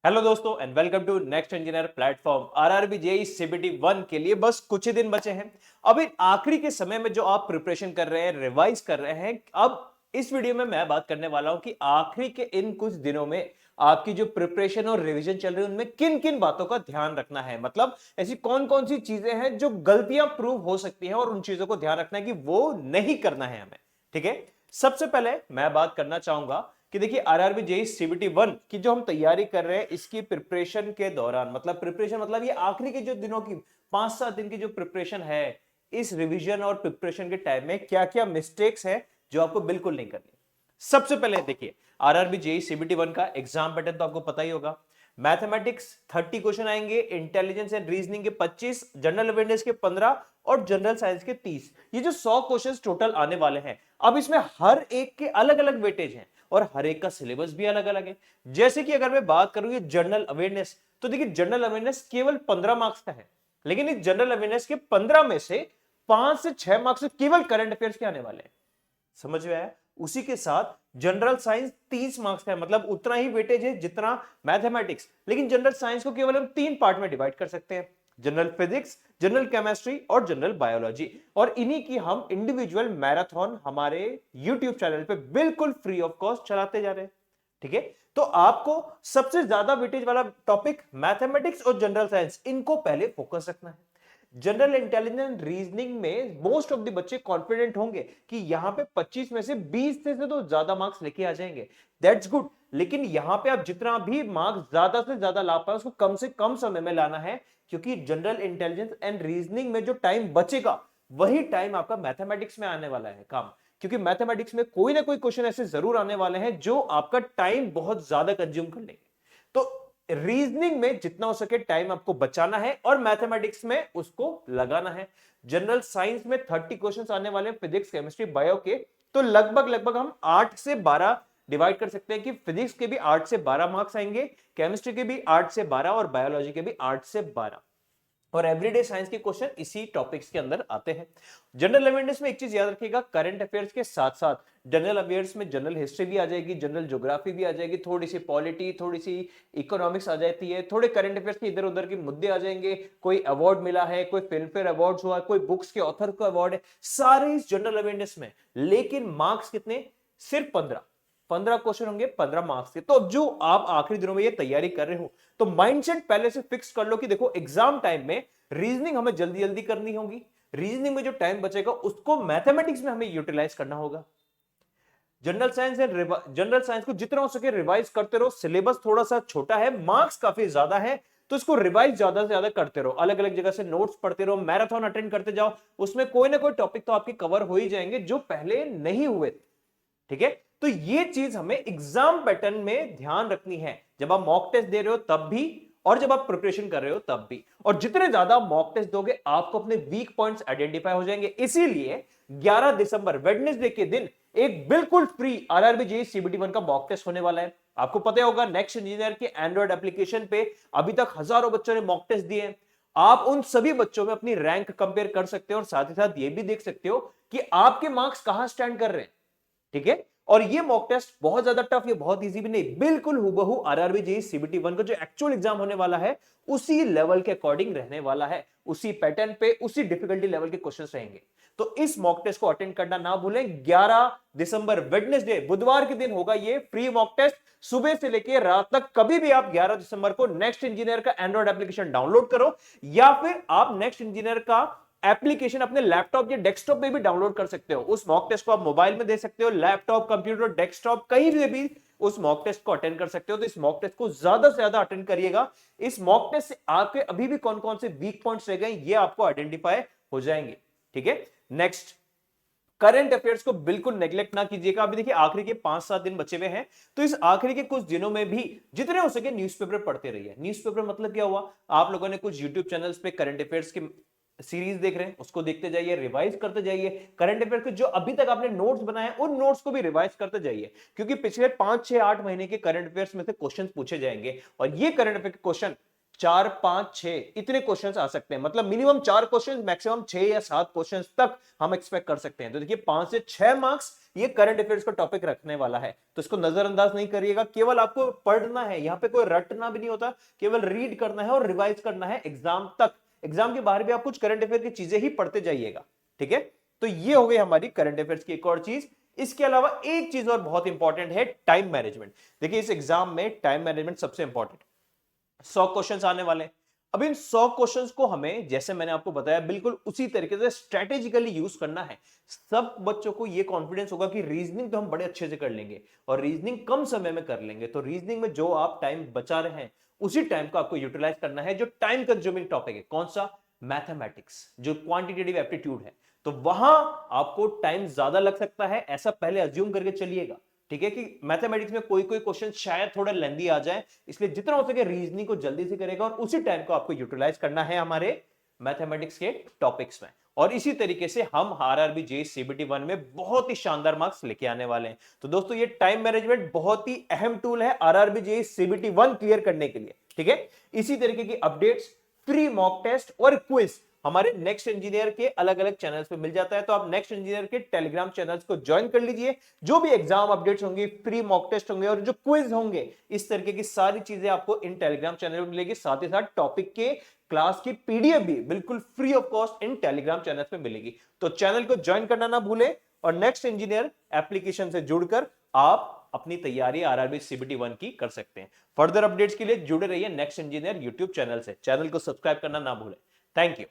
Hello दोस्तों and welcome to next engineer platform. RRB JEE CBT 1 के लिए बस कुछ ही दिन बचे हैं। अभी आखिरी के समय में जो आप प्रिपरेशन कर रहे हैं, रिवाइज कर रहे हैं, अब इस वीडियो में मैं बात करने वाला हूं कि आखिरी के इन कुछ दिनों में आपकी जो प्रिपरेशन और रिवीजन चल रही है उनमें किन किन बातों का ध्यान रखना है। मतलब ऐसी कौन कौन सी चीजें हैं जो गलतियां प्रूव हो सकती हैं और उन चीजों को ध्यान रखना है कि वो नहीं करना है हमें। ठीक है, सबसे पहले मैं बात करना चाहूंगा कि देखिए आरआरबी जेईई सीबीटी 1 की जो हम तैयारी कर रहे हैं इसकी प्रिपरेशन के दौरान, मतलब प्रिपरेशन मतलब ये आखिरी के जो दिनों की 5-7 दिन की जो प्रिपरेशन है, इस रिवीजन और प्रिपरेशन के टाइम में क्या क्या मिस्टेक्स है जो आपको बिल्कुल नहीं करनी। सबसे पहले देखिए आरआरबी जेईई सीबीटी 1 का एग्जाम पैटर्न तो आपको पता ही होगा। मैथमेटिक्स 30 क्वेश्चन आएंगे, इंटेलिजेंस एंड रीजनिंग के 25, जनरल अवेयरनेस के 15 और जनरल साइंस के 30। ये जो 100 क्वेश्चंस टोटल आने वाले हैं, अब इसमें हर एक के अलग अलग वेटेज हैं और हर एक का सिलेबस भी अलग अलग है। जैसे कि अगर मैं बात करूं ये जनरल अवेयरनेस, तो देखिए जनरल अवेयरनेस केवल 15 मार्क्स का है, लेकिन इस जनरल अवेयरनेस के 15 में से 5 से 6 मार्क्स केवल करंट अफेयर्स के आने वाले हैं। समझ में आया? उसी के साथ जनरल साइंस 30 मार्क्स का है, मतलब उतना ही वेटेज है जितना मैथमेटिक्स, लेकिन जनरल साइंस को केवल हम 3 पार्ट में डिवाइड कर सकते हैं, जनरल फिजिक्स, जनरल केमिस्ट्री और जनरल बायोलॉजी। और इन्हीं की हम इंडिविजुअल मैराथन हमारे यूट्यूब चैनल पे बिल्कुल फ्री ऑफ कॉस्ट चलाते जा रहे हैं। ठीक है, तो आपको सबसे ज्यादा वेटेज वाला टॉपिक मैथमेटिक्स और जनरल साइंस, इनको पहले फोकस रखना है। जनरल इंटेलिजेंस रीजनिंग में मोस्ट ऑफ द बच्चे कॉन्फिडेंट होंगे कि यहां पे 25 में से 20 से तो ज्यादा मार्क्स लेके आ जाएंगे, दैट्स गुड। लेकिन यहां पे आप जितना भी मार्क्स ज्यादा से ज्यादा ला पाए उसको कम से कम समय में लाना है, क्योंकि जनरल इंटेलिजेंस एंड रीजनिंग में जो टाइम बचेगा वही टाइम आपका मैथमेटिक्स में आने वाला है काम। क्योंकि मैथमेटिक्स में कोई ना कोई क्वेश्चन ऐसे जरूर आने वाले हैं जो आपका टाइम बहुत ज्यादा कंज्यूम कर लेंगे। तो रीजनिंग में जितना हो सके टाइम आपको बचाना है और मैथमेटिक्स में उसको लगाना है। जनरल साइंस में 30 क्वेश्चंस आने वाले हैं, फिजिक्स केमिस्ट्री बायो के, तो लगभग लगभग हम 8 से 12 डिवाइड कर सकते हैं कि फिजिक्स के भी 8 से 12 मार्क्स आएंगे, केमिस्ट्री के भी 8 से 12 और बायोलॉजी के भी 8 से 12। और एवरीडे साइंस के क्वेश्चन इसी टॉपिक्स के अंदर आते हैं। जनरल अवेयरनेस में एक चीज याद रखिएगा, करंट अफेयर्स के साथ साथ जनरल अवेयर्स में जनरल हिस्ट्री भी आ जाएगी, जनरल ज्योग्राफी भी आ जाएगी, थोड़ी सी पॉलिटी, थोड़ी सी इकोनॉमिक्स आ जाती है, थोड़े करंट अफेयर्स के इधर उधर के मुद्दे आ जाएंगे, कोई अवार्ड मिला है, कोई फिल्म फेयर अवार्ड हुआ, कोई बुक्स के ऑथर को अवार्ड है, सारे इस जनरल अवेयरनेस में। लेकिन मार्क्स कितने? सिर्फ 15। 15 क्वेश्चन होंगे 15 मार्क्स के। तो जो आप आखिरी दिनों में ये तैयारी कर रहे हो तो माइंडसेट पहले से फिक्स कर लो कि देखो एग्जाम टाइम में रीजनिंग हमें जल्दी जल्दी करनी होगी, रीजनिंग में जो टाइम बचेगा उसको मैथमेटिक्स में हमें यूटिलाइज करना होगा। जनरल साइंस को जितना हो सके रिवाइज करते रहो, सिलेबस थोड़ा सा छोटा है, मार्क्स काफी ज्यादा है, तो इसको रिवाइज ज्यादा से ज्यादा करते रहो, अलग अलग जगह से नोट्स पढ़ते रहो, मैराथन अटेंड करते जाओ, उसमें कोई ना कोई टॉपिक तो आपके कवर हो ही जाएंगे जो पहले नहीं हुए। ठीक है, तो ये चीज हमें एग्जाम पैटर्न में ध्यान रखनी है, जब आप मॉक टेस्ट दे रहे हो तब भी और जब आप प्रिपरेशन कर रहे हो तब भी। और जितने ज्यादा मॉक टेस्ट दोगे आपको अपने वीक पॉइंट्स आइडेंटिफाई हो जाएंगे। इसीलिए 11 दिसंबर वेडनेसडे के दिन एक बिल्कुल फ्री आरआरबी जेईई सीबीटी 1 का मॉक टेस्ट होने वाला है। आपको पता होगा नेक्स्ट इंजीनियर के एंड्रॉइड एप्लीकेशन पे अभी तक हजारों बच्चों ने मॉक टेस्ट दिए। आप उन सभी बच्चों में अपनी रैंक कंपेयर कर सकते हो और साथ ही साथ ये भी देख सकते हो कि आपके मार्क्स कहां स्टैंड कर रहे हैं। ठीक है, और ये मॉक टेस्ट बहुत ज्यादा टफ, ये बहुत इजी भी नहीं, बिल्कुल हुबहू आरआरबी जेईई सीबीटी 1 का जो एक्चुअल एग्जाम होने वाला है उसी लेवल के अकॉर्डिंग रहने वाला है, उसी पैटर्न पे उसी डिफिकल्टी लेवल के क्वेश्चंस रहेंगे। तो इस मॉक टेस्ट को अटेंड करना ना भूलें। 11 दिसंबर वेडनेसडे बुधवार के दिन होगा ये फ्री मॉक टेस्ट, सुबह से लेकर रात तक। कभी भी आप 11 दिसंबर को नेक्स्ट इंजीनियर का एंड्रॉइड एप्लीकेशन डाउनलोड करो या फिर आप नेक्स्ट इंजीनियर का एप्लीकेशन अपने लैपटॉप या डेस्कटॉप पे भी डाउनलोड कर सकते हो। उस मॉक टेस्ट को आप मोबाइल में दे सकते हो, लैपटॉप, कंप्यूटर, डेस्कटॉप कहीं भी उस मॉक टेस्ट को अटेंड कर सकते हो। तो इस मॉक टेस्ट को ज्यादा से ज्यादा अटेंड करिएगा। इस मॉक टेस्ट से आपके अभी भी कौन कौन से वीक पॉइंट्स रह गए ये आपको आइडेंटिफाई हो जाएंगे। ठीक है, नेक्स्ट करंट अफेयर्स को बिल्कुल नेग्लेक्ट ना कीजिएगा। अभी देखिए आखिरी के 5-7 दिन बचे हुए हैं, तो इस आखिरी के कुछ दिनों में भी जितने हो सके न्यूज़पेपर पढ़ते रहिए। न्यूज़पेपर मतलब क्या हुआ, आप लोगों ने कुछ यूट्यूब चैनल्स पे करंट अफेयर्स की सीरीज देख रहे हैं, उसको देखते जाइए, रिवाइज करते जाइए। करंट अफेयर के जो अभी तक आपने नोट्स बनाए हैं उन नोट्स को भी रिवाइज करते जाइए, क्योंकि पिछले 5, 6, 8 महीने के करंट अफेयर्स में से क्वेश्चन पूछे जाएंगे और ये करंट अफेयर के क्वेश्चन 4, 5, 6 इतने क्वेश्चंस आ सकते हैं, मतलब मिनिमम 4 क्वेश्चंस, मैक्सिमम 6 या 7 क्वेश्चंस तक हम एक्सपेक्ट कर सकते हैं। तो देखिए 5 से 6 मार्क्स ये करंट अफेयर्स का टॉपिक रखने वाला है, तो इसको नजरअंदाज नहीं करिएगा। केवल आपको पढ़ना है, यहां पे कोई रटना भी नहीं होता, केवल रीड करना है और रिवाइज करना है एग्जाम तक। एग्जाम के बाहर भी आप कुछ करंट अफेयर की चीजें ही पढ़ते जाइएगा, ठीक है। तो ये हो गई हमारी करंट अफेयर्स की एक और चीज। इसके अलावा एक चीज और बहुत इंपॉर्टेंट है, टाइम मैनेजमेंट। देखिए इस एग्जाम में टाइम मैनेजमेंट सबसे इंपॉर्टेंट। 100 क्वेश्चंस आने वाले हैं। अब इन 100 क्वेश्चंस को हमें, जैसे मैंने आपको बताया, बिल्कुल उसी तरीके से स्ट्रेटेजिकली यूज करना है। सब बच्चों को यह कॉन्फिडेंस होगा कि रीजनिंग तो हम बड़े अच्छे से कर लेंगे और रीजनिंग कम समय में कर लेंगे। तो रीजनिंग में जो आप टाइम बचा रहे हैं, उसी टाइम को आपको यूटिलाइज करना है। जो टाइम कंज्यूमिंग टॉपिक है, कौन सा? मैथमेटिक्स, जो क्वांटिटेटिव एप्टीट्यूड है, तो वहां आपको टाइम ज्यादा लग सकता है, ऐसा पहले अज्यूम करके चलिएगा, ठीक है। कि मैथमेटिक्स में कोई कोई क्वेश्चन शायद थोड़ा लेंदी आ जाए, इसलिए जितना हो सके रीजनिंग को जल्दी से करेगा और उसी टाइम को आपको यूटिलाइज करना है हमारे मैथमेटिक्स के टॉपिक्स में। और इसी तरीके से हम आरआरबी जेईई सीबीटी 1 में बहुत ही शानदार मार्क्स लेके आने वाले हैं। तो दोस्तों ये टाइम मैनेजमेंट बहुत ही अहम टूल है आरआरबी जेईई सीबीटी 1 क्लियर करने के लिए, ठीक है। इसी तरीके की अपडेट्स, फ्री मॉक टेस्ट और क्विज हमारे नेक्स्ट इंजीनियर के अलग अलग चैनल्स पे मिल जाता है। तो आप नेक्स्ट इंजीनियर के टेलीग्राम चैनल्स को ज्वाइन कर लीजिए। जो भी एग्जाम अपडेट्स होंगी, फ्री मॉक टेस्ट होंगे और जो क्विज होंगे, इस तरीके की सारी चीजें आपको इन टेलीग्राम चैनल में मिलेगी। साथ ही साथ टॉपिक के क्लास की पीडीएफ भी बिल्कुल free of cost in Telegram channel पे मिलेगी। तो चैनल को ज्वाइन करना ना भूलें और नेक्स्ट इंजीनियर एप्लीकेशन से जुड़कर आप अपनी तैयारी आरआरबी सीबीटी 1 की कर सकते हैं। फर्दर अपडेट्स के लिए जुड़े रहिए नेक्स्ट इंजीनियर यूट्यूब चैनल से। चैनल को सब्सक्राइब करना ना भूलें। Thank you.